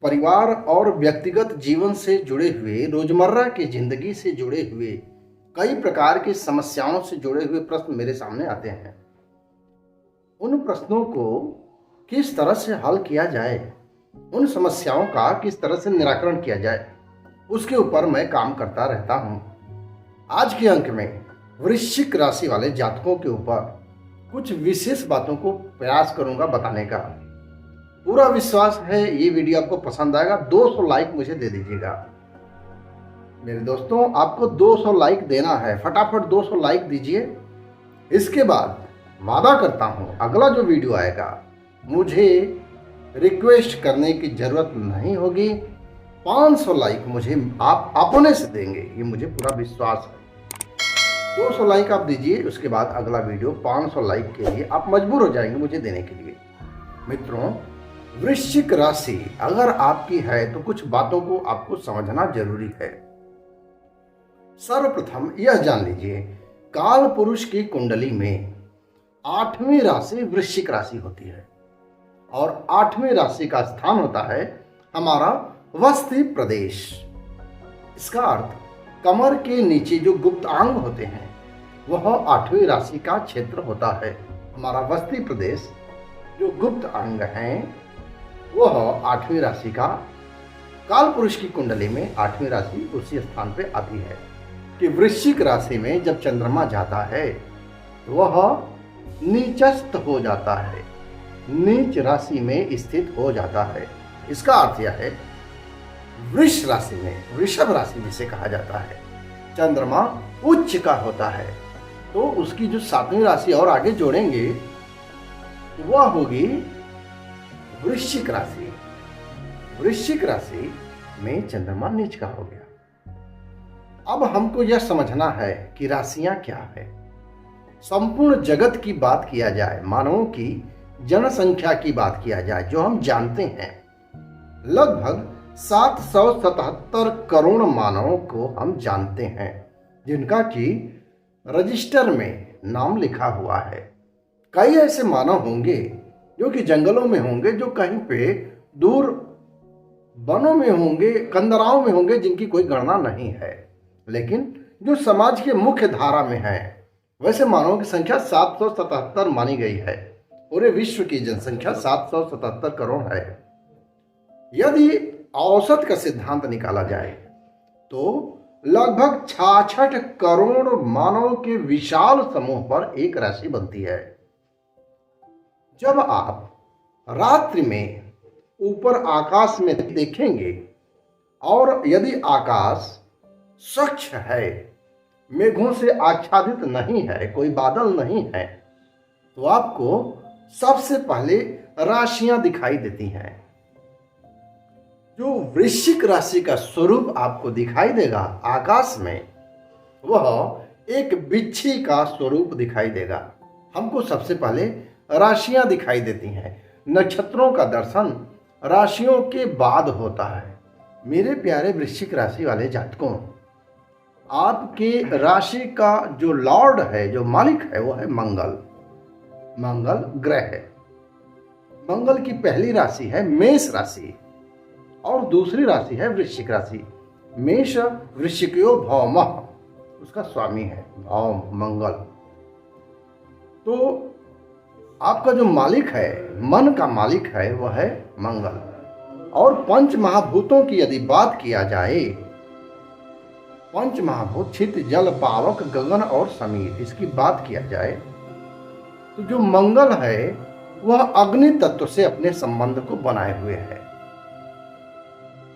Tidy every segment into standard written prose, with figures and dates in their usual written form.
परिवार और व्यक्तिगत जीवन से जुड़े हुए, रोजमर्रा की जिंदगी से जुड़े हुए कई प्रकार की समस्याओं से जुड़े हुए प्रश्न मेरे सामने आते हैं। उन प्रश्नों को किस तरह से हल किया जाए, उन समस्याओं का किस तरह से निराकरण किया जाए, उसके ऊपर मैं काम करता रहता हूँ। आज के अंक में वृश्चिक राशि वाले जातकों के ऊपर कुछ विशेष बातों को प्रयास करूंगा बताने का। पूरा विश्वास है ये वीडियो आपको पसंद आएगा। 200 लाइक मुझे दे दीजिएगा मेरे दोस्तों, आपको 200 लाइक देना है। फटाफट 200 लाइक दीजिए। इसके बाद वादा करता हूँ अगला जो वीडियो आएगा मुझे रिक्वेस्ट करने की जरूरत नहीं होगी। 500 लाइक मुझे आप अपने से देंगे, ये मुझे पूरा विश्वास है। 200 लाइक आप दीजिए, उसके बाद अगला वीडियो 500 लाइक के लिए आप मजबूर हो जाएंगे मुझे देने के लिए। मित्रों, वृश्चिक राशि अगर आपकी है तो कुछ बातों को आपको समझना जरूरी है। सर्वप्रथम यह जान लीजिए, काल पुरुष की कुंडली में 8वीं राशि वृश्चिक राशि होती है और 8वीं राशि का स्थान होता है हमारा वस्ती प्रदेश। इसका अर्थ कमर के नीचे जो गुप्त अंग होते हैं वह 8वीं राशि का क्षेत्र होता है। हमारा वस्ती प्रदेश जो गुप्त अंग हैं वह 8वीं राशि का, काल पुरुष की कुंडली में 8वीं राशि उसी स्थान पे आती है कि वृश्चिक राशि में जब चंद्रमा जाता है वह नीचस्थ हो जाता है, नीच राशि में स्थित हो जाता है। इसका अर्थ यह है वृष राशि में, वृषभ राशि जिसे कहा जाता है, चंद्रमा उच्च का होता है तो उसकी जो 7वीं राशि और आगे जोड़ेंगे वह होगी वृश्चिक राशि। वृश्चिक राशि में चंद्रमा नीच का हो गया। अब हमको यह समझना है कि राशियां क्या है। संपूर्ण जगत की बात किया जाए, मानवों की जनसंख्या की बात किया जाए, जो हम जानते हैं लगभग 777 करोड़ मानवों को हम जानते हैं जिनका कि रजिस्टर में नाम लिखा हुआ है। कई ऐसे मानव होंगे जो कि जंगलों में होंगे, जो कहीं पे दूर वनों में होंगे, कंदराओं में होंगे, जिनकी कोई गणना नहीं है, लेकिन जो समाज के मुख्य धारा में है वैसे मानवों की संख्या 777 मानी गई है। पूरे विश्व की जनसंख्या 777 करोड़ है। यदि औसत का सिद्धांत निकाला जाए तो लगभग 66 करोड़ मानव के विशाल समूह पर एक राशि बनती है। जब आप रात्रि में ऊपर आकाश में देखेंगे और यदि आकाश स्वच्छ है, मेघों से आच्छादित नहीं है, कोई बादल नहीं है, तो आपको सबसे पहले राशियां दिखाई देती हैं। जो वृश्चिक राशि का स्वरूप आपको दिखाई देगा आकाश में, वह एक बिच्छी का स्वरूप दिखाई देगा। हमको सबसे पहले राशियां दिखाई देती हैं। नक्षत्रों का दर्शन राशियों के बाद होता है। मेरे प्यारे वृश्चिक राशि वाले जातकों, आपके राशि का जो लॉर्ड है, जो मालिक है, वो है मंगल। मंगल ग्रह है। मंगल की पहली राशि है मेष राशि और दूसरी राशि है वृश्चिक राशि। मेष वृश्चिको भौमः, उसका स्वामी है भौम मंगल। तो आपका जो मालिक है, मन का मालिक है, वह है मंगल। और पंच महाभूतों की यदि बात किया जाए, पंच महाभूत छित जल पावक गगन और समीर, इसकी बात किया जाए तो जो मंगल है वह अग्नि तत्व से अपने संबंध को बनाए हुए है।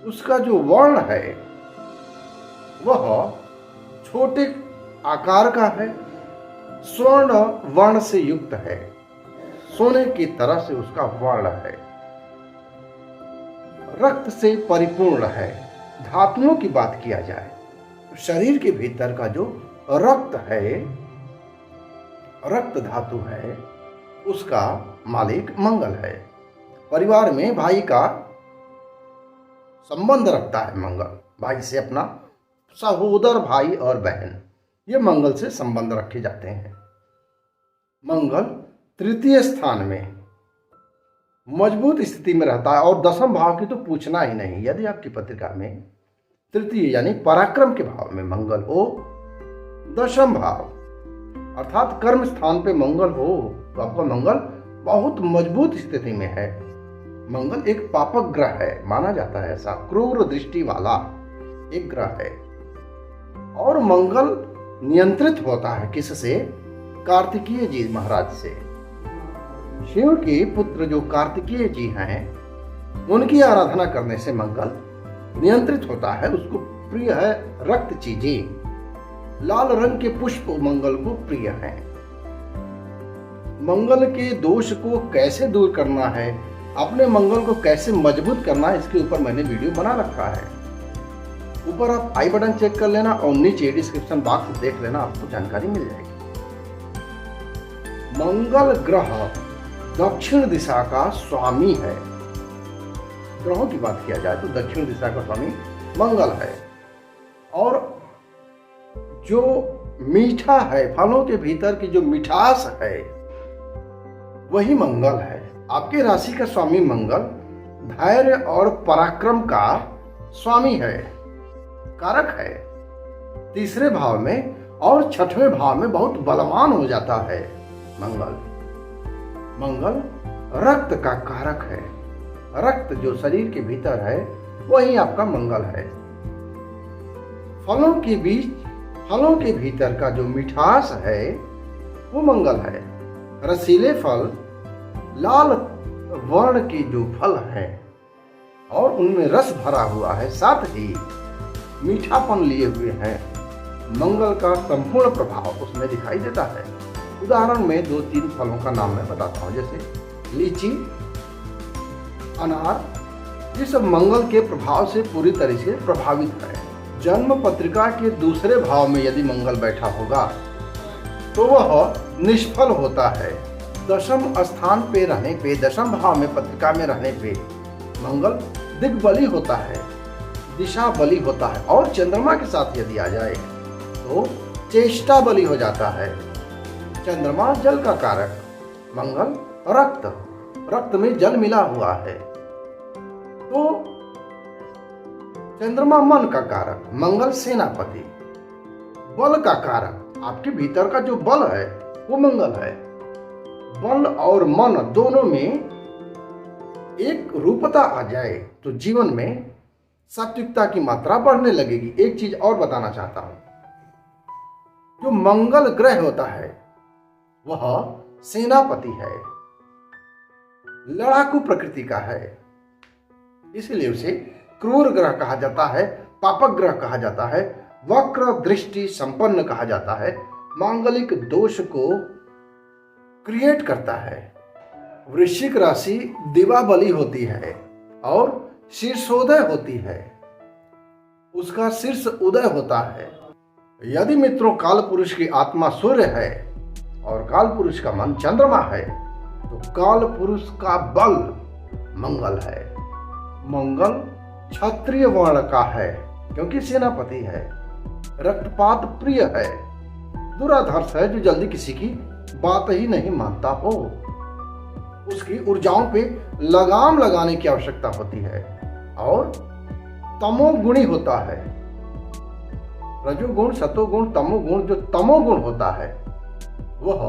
उसका जो वर्ण है वह छोटे आकार का है, स्वर्ण वर्ण से युक्त है, सोने की तरह से उसका वर्ण है, रक्त से परिपूर्ण है। धातुओं की बात किया जाए तो शरीर के भीतर का जो रक्त है, रक्त धातु है, उसका मालिक मंगल है। परिवार में भाई का संबंध रखता है मंगल, भाई से अपना सहोदर भाई और बहन, ये मंगल से संबंध रखे जाते हैं। मंगल तृतीय स्थान में मजबूत स्थिति में रहता है। और दसम भाव की तो पूछना ही नहीं। यदि आपकी पत्रिका में तृतीय यानी पराक्रम के भाव में मंगल हो, दशम भाव अर्थात कर्म स्थान पे मंगल हो, तो आपका मंगल बहुत मजबूत स्थिति में है। मंगल एक पापक ग्रह है, माना जाता है ऐसा, क्रूर दृष्टि वाला एक ग्रह है। और मंगल नियंत्रित होता है किससे? कार्तिकेय जी महाराज से। शिव के पुत्र जो कार्तिकेय जी हैं, उनकी आराधना करने से मंगल नियंत्रित होता है। उसको प्रिय है रक्त चीजें, लाल रंग के पुष्प मंगल को प्रिय हैं। मंगल के दोष को कैसे दूर करना है, अपने मंगल को कैसे मजबूत करना है, इसके ऊपर मैंने वीडियो बना रखा है। ऊपर आप आई बटन चेक कर लेना और नीचे डिस्क्रिप्शन बॉक्स देख लेना, आपको जानकारी मिल जाएगी। मंगल ग्रह दक्षिण दिशा का स्वामी है। ग्रहों की बात किया जाए तो दक्षिण दिशा का स्वामी मंगल है। और जो मीठा है, फलों के भीतर की जो मिठास है, वही मंगल है। आपके राशि का स्वामी मंगल धैर्य और पराक्रम का स्वामी है, कारक है। तीसरे भाव में और छठवें भाव में बहुत बलवान हो जाता है मंगल। मंगल रक्त का कारक है। रक्त जो शरीर के भीतर है, वही आपका मंगल है। फलों के भीतर का जो मिठास है, वो मंगल है। रसीले फल, लाल वर्ण के जो फल हैं और उनमें रस भरा हुआ है, साथ ही मीठापन लिए हुए हैं, मंगल का संपूर्ण प्रभाव उसमें दिखाई देता है। उदाहरण में 2-3 फलों का नाम मैं बताता हूँ, जैसे लीची, अनार, ये सब मंगल के प्रभाव से पूरी तरह से प्रभावित है। जन्म पत्रिका के दूसरे भाव में यदि मंगल बैठा होगा तो वह निष्फल होता है। दशम स्थान पे रहने पे, दशम भाव में पत्रिका में रहने पे मंगल दिग्बली होता है, दिशा बली होता है। और चंद्रमा के साथ यदि आ जाए तो चेष्टा बली हो जाता है। चंद्रमा जल का कारक, मंगल रक्त में जल मिला हुआ है। तो चंद्रमा मन का कारक, मंगल सेनापति, बल का कारक, आपके भीतर का जो बल है वो मंगल है। बल और मन दोनों में एक रूपता आ जाए तो जीवन में सात्विकता की मात्रा बढ़ने लगेगी। एक चीज और बताना चाहता हूं, जो मंगल ग्रह होता है वह सेनापति है, लड़ाकू प्रकृति का है, इसलिए उसे क्रूर ग्रह कहा जाता है, पापक ग्रह कहा जाता है, वक्र दृष्टि संपन्न कहा जाता है, मांगलिक दोष को क्रिएट करता है। वृश्चिक राशि दिवाबली होती है और शीर्षोदय होती है, उसका शीर्ष उदय होता है। यदि मित्रों काल पुरुष की आत्मा सूर्य है और काल पुरुष का मन चंद्रमा है, तो काल पुरुष का बल मंगल है। मंगल क्षत्रिय वर्ण का है क्योंकि सेनापति है, रक्तपात प्रिय है, दुराधर्ष है जो जल्दी किसी की बात ही नहीं मानता हो, उसकी ऊर्जाओं पे लगाम लगाने की आवश्यकता होती है। और तमोगुणी होता है, रजोगुण, सतोगुण, तमोगुण, जो तमोगुण होता है वह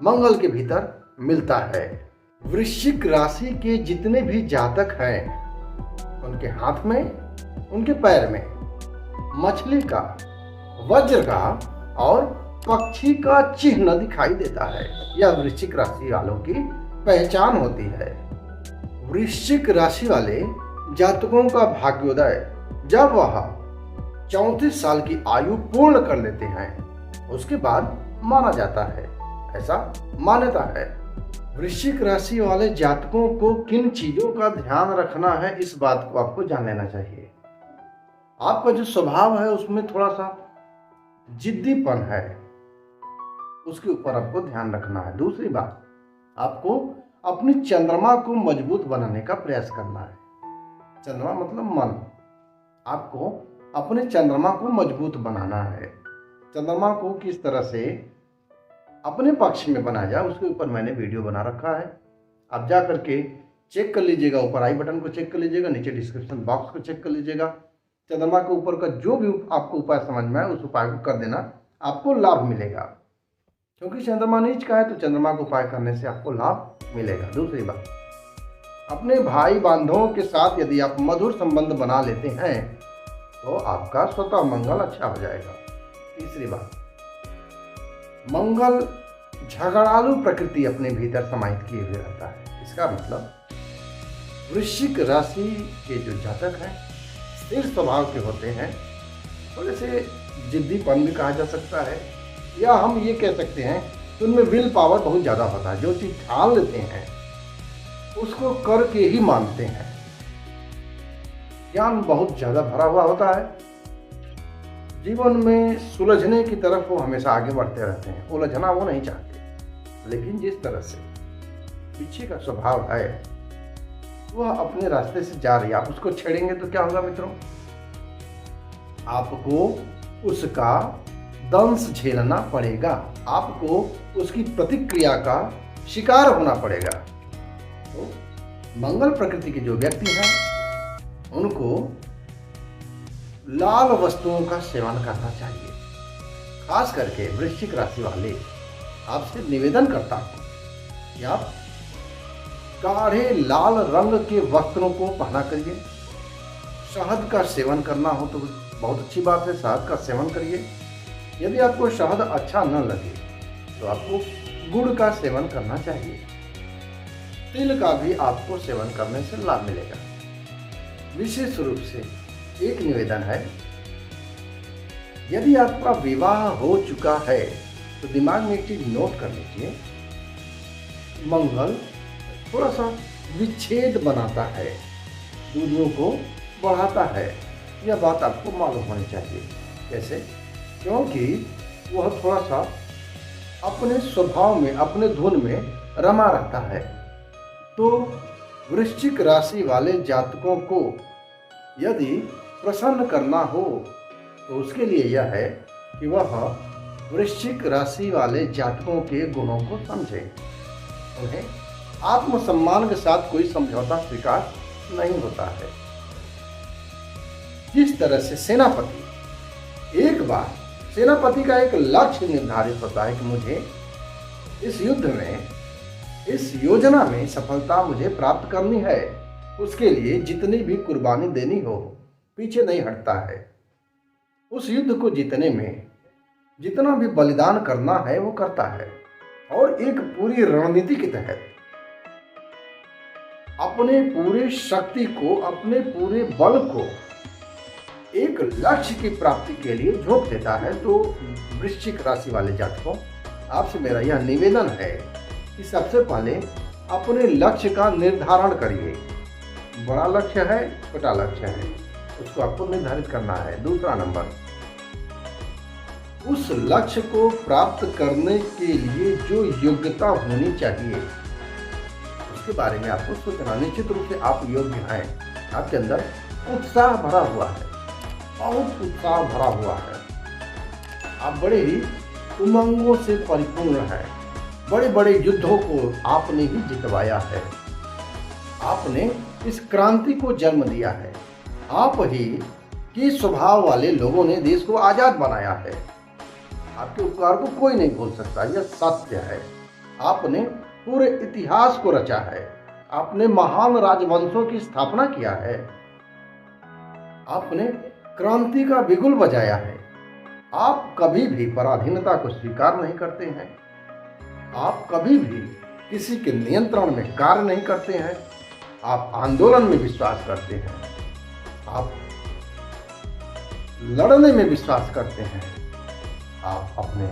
मंगल के भीतर मिलता है। वृश्चिक राशि के जितने भी जातक हैं, उनके हाथ में, उनके पैर में मछली का, वज्र का और पक्षी का चिन्ह दिखाई देता है। यह वृश्चिक राशि वालों की पहचान होती है। वृश्चिक राशि वाले जातकों का भाग्योदय जब वह 34 साल की आयु पूर्ण कर लेते हैं, उसके बाद माना जाता है, ऐसा मान्यता है। वृश्चिक राशि वाले जातकों को किन चीजों का ध्यान रखना है, इस बात को आपको जान लेना चाहिए। आपका जो स्वभाव है उसमें थोड़ा सा जिद्दीपन है, उसके ऊपर आपको ध्यान रखना है। दूसरी बात, आपको अपनी चंद्रमा को मजबूत बनाने का प्रयास करना है। चंद्रमा मतलब मन, आपको अपने चंद्रमा को मजबूत बनाना है। चंद्रमा को किस तरह से अपने पक्ष में बनाया जाए, उसके ऊपर मैंने वीडियो बना रखा है, आप जा करके चेक कर लीजिएगा, ऊपर आई बटन को चेक कर लीजिएगा, नीचे डिस्क्रिप्शन बॉक्स को चेक कर लीजिएगा। चंद्रमा के ऊपर का जो भी आपको उपाय समझ में आए उस उपाय को कर देना, आपको लाभ मिलेगा। क्योंकि चंद्रमा नीच का है तो चंद्रमा को उपाय करने से आपको लाभ मिलेगा। दूसरी बात, अपने भाई बंधुओं के साथ यदि आप मधुर संबंध बना लेते हैं तो आपका स्वतः मंगल अच्छा हो जाएगा। तीसरी बात, मंगल झगड़ालू प्रकृति अपने भीतर समाहित किए हुए रहता है। इसका मतलब वृश्चिक राशि के जो जातक हैं स्थिर स्वभाव के होते हैं, थोड़े से जिद्दीपन भी कहा जा सकता है, या हम ये कह सकते हैं कि उनमें विल पावर बहुत ज़्यादा होता है। जो चीज़ ठान लेते हैं उसको करके ही मानते हैं। ज्ञान बहुत ज़्यादा भरा हुआ होता है। जीवन में सुलझने की तरफ वो हमेशा आगे बढ़ते रहते हैं, उलझना वो नहीं चाहते। लेकिन जिस तरह से पीछे का स्वभाव है वह अपने रास्ते से जा रही है, आप उसको छेड़ेंगे तो क्या होगा मित्रों? आपको उसका दंश झेलना पड़ेगा, आपको उसकी प्रतिक्रिया का शिकार होना पड़ेगा। तो मंगल प्रकृति के जो व्यक्ति हैं उनको लाल वस्तुओं का सेवन करना चाहिए। खास करके वृश्चिक राशि वाले, आपसे निवेदन करता हूं कि आप गाढ़े लाल रंग के वस्त्रों को पहना करिए। शहद का सेवन करना हो तो बहुत अच्छी बात है, शहद का सेवन करिए। यदि आपको शहद अच्छा न लगे तो आपको गुड़ का सेवन करना चाहिए। तिल का भी आपको सेवन करने से लाभ मिलेगा। विशेष रूप से एक निवेदन है, यदि आपका विवाह हो चुका है तो दिमाग में एक चीज नोट कर लीजिए, मंगल थोड़ा सा विच्छेद बनाता है, दूरियों को बढ़ाता है। यह बात आपको मालूम होनी चाहिए। कैसे? क्योंकि वह थोड़ा सा अपने स्वभाव में, अपने धुन में रमा रहता है। तो वृश्चिक राशि वाले जातकों को यदि प्रसन्न करना हो तो उसके लिए यह है कि वह वृश्चिक राशि वाले जातकों के गुणों को समझे। उन्हें आत्मसम्मान के साथ कोई समझौता स्वीकार नहीं होता है। जिस तरह से सेनापति, एक बार सेनापति का एक लक्ष्य निर्धारित होता है कि मुझे इस युद्ध में, इस योजना में सफलता मुझे प्राप्त करनी है, उसके लिए जितनी भी कुर्बानी देनी हो पीछे नहीं हटता है। उस युद्ध को जीतने में जितना भी बलिदान करना है वो करता है, और एक पूरी रणनीति के तहत अपने पूरे शक्ति को, अपने पूरे बल को एक लक्ष्य की प्राप्ति के लिए झोंक देता है। तो वृश्चिक राशि वाले जातकों, आपसे मेरा यह निवेदन है कि सबसे पहले अपने लक्ष्य का निर्धारण करिए। बड़ा लक्ष्य है, छोटा लक्ष्य है, उसको आपको निर्धारित करना है। दूसरा नंबर, उस लक्ष्य को प्राप्त करने के लिए जो योग्यता होनी चाहिए उसके बारे में आपको सोचना। निश्चित रूप से आप योग्य हैं, आपके अंदर उत्साह भरा हुआ है, बहुत उत्साह भरा हुआ है, आप बड़े ही उमंगों से परिपूर्ण हैं। बड़े बड़े युद्धों को आपने ही जितवाया है, आपने इस क्रांति को जन्म दिया है, आप ही के स्वभाव वाले लोगों ने देश को आजाद बनाया है। आपके उपकार को कोई नहीं भूल सकता, यह सत्य है। आपने पूरे इतिहास को रचा है, आपने महान राजवंशों की स्थापना किया है, आपने क्रांति का बिगुल बजाया है। आप कभी भी पराधीनता को स्वीकार नहीं करते हैं, आप कभी भी किसी के नियंत्रण में कार्य नहीं करते हैं, आप आंदोलन में विश्वास करते हैं, आप लड़ने में विश्वास करते हैं, आप अपने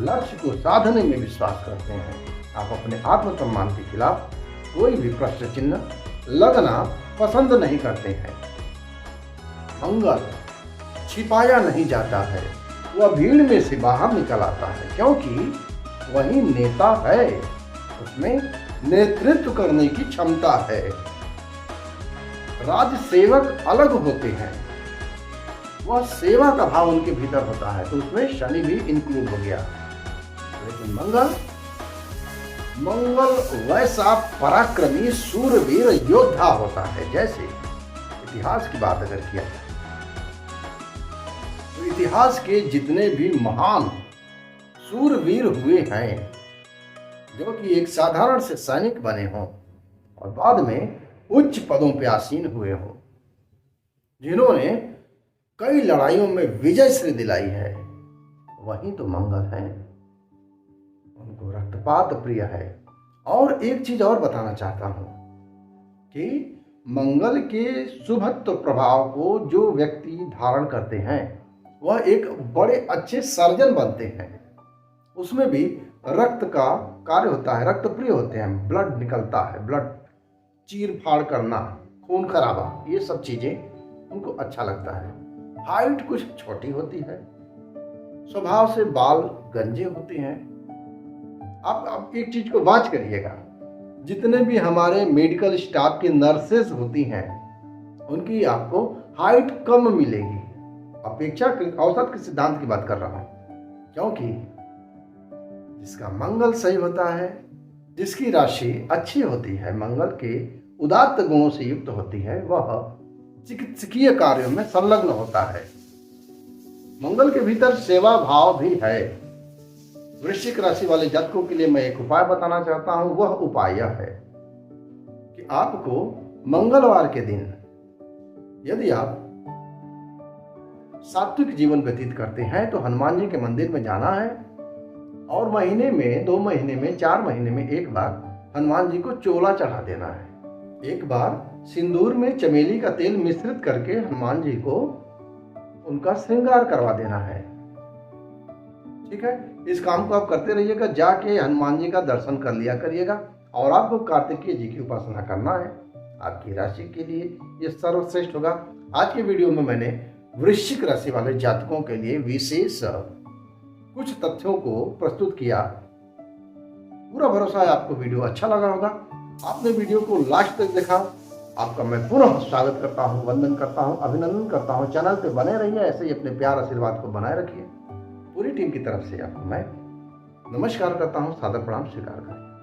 लक्ष्य को साधने में विश्वास करते हैं, आप अपने आत्मसम्मान के खिलाफ कोई भी प्रश्न चिन्ह लगना पसंद नहीं करते हैं। मंगल छिपाया नहीं जाता है, वह भीड़ में से बाहर निकल आता है, क्योंकि वही नेता है, उसमें नेतृत्व करने की क्षमता है। राजसेवक अलग होते हैं, वह सेवा का भाव उनके भीतर होता है, तो उसमें शनि भी इंक्लूड हो गया। लेकिन मंगल मंगल वैसा पराक्रमी सूरवीर योद्धा होता है। जैसे इतिहास की बात अगर किया जाए तो इतिहास के जितने भी महान सूरवीर हुए हैं, जो कि एक साधारण से सैनिक बने हों और बाद में उच्च पदों पर आसीन हुए हों, जिन्होंने कई लड़ाइयों में विजय श्री दिलाई है, वही तो मंगल हैं। उनको रक्तपात प्रिय है। और एक चीज और बताना चाहता हूं कि मंगल के शुभत्व प्रभाव को जो व्यक्ति धारण करते हैं वह एक बड़े अच्छे सर्जन बनते हैं। उसमें भी रक्त का कार्य होता है, रक्त प्रिय होते हैं, ब्लड निकलता है, ब्लड चीर फाड़ करना, खून खराबा, ये सब चीजें उनको अच्छा लगता है। हाइट कुछ छोटी होती है, स्वभाव से बाल गंजे होते हैं। आप एक चीज को वाच करिएगा, जितने भी हमारे मेडिकल स्टाफ की नर्सेस होती हैं उनकी आपको हाइट कम मिलेगी, अपेक्षाकृत औसत के सिद्धांत की बात कर रहा हूं, क्योंकि जिसका मंगल सही होता है, जिसकी राशि अच्छी होती है, मंगल के उदात्त गुणों से युक्त होती है, वह चिकित्सकीय कार्यों में संलग्न होता है। मंगल के भीतर सेवा भाव भी है। वृश्चिक राशि वाले जातकों के लिए मैं एक उपाय बताना चाहता हूं। वह उपाय यह है कि आपको मंगलवार के दिन यदि आप सात्विक जीवन व्यतीत करते हैं तो हनुमान जी के मंदिर में जाना है और महीने में, 2 महीने में, 4 महीने में एक बार हनुमान जी को चोला चढ़ा देना है। एक बार सिंदूर में चमेली का तेल मिश्रित करके हनुमान जी को उनका श्रृंगार करवा देना है। ठीक है, इस काम को आप करते रहिएगा। जाके हनुमान जी का दर्शन कर लिया करिएगा और आपको कार्तिकेय जी की उपासना करना है। आपकी राशि के लिए यह सर्वश्रेष्ठ होगा। आज के वीडियो में मैंने वृश्चिक राशि वाले जातकों के लिए विशेष कुछ तथ्यों को प्रस्तुत किया। पूरा भरोसा है आपको वीडियो अच्छा लगा होगा। आपने वीडियो को लास्ट तक देखा, आपका मैं पुनः स्वागत करता हूं, वंदन करता हूं, अभिनंदन करता हूं। चैनल पे बने रहिए, ऐसे ही अपने प्यार आशीर्वाद को बनाए रखिए। पूरी टीम की तरफ से आपको मैं नमस्कार करता हूं, सादर प्रणाम स्वीकार करें।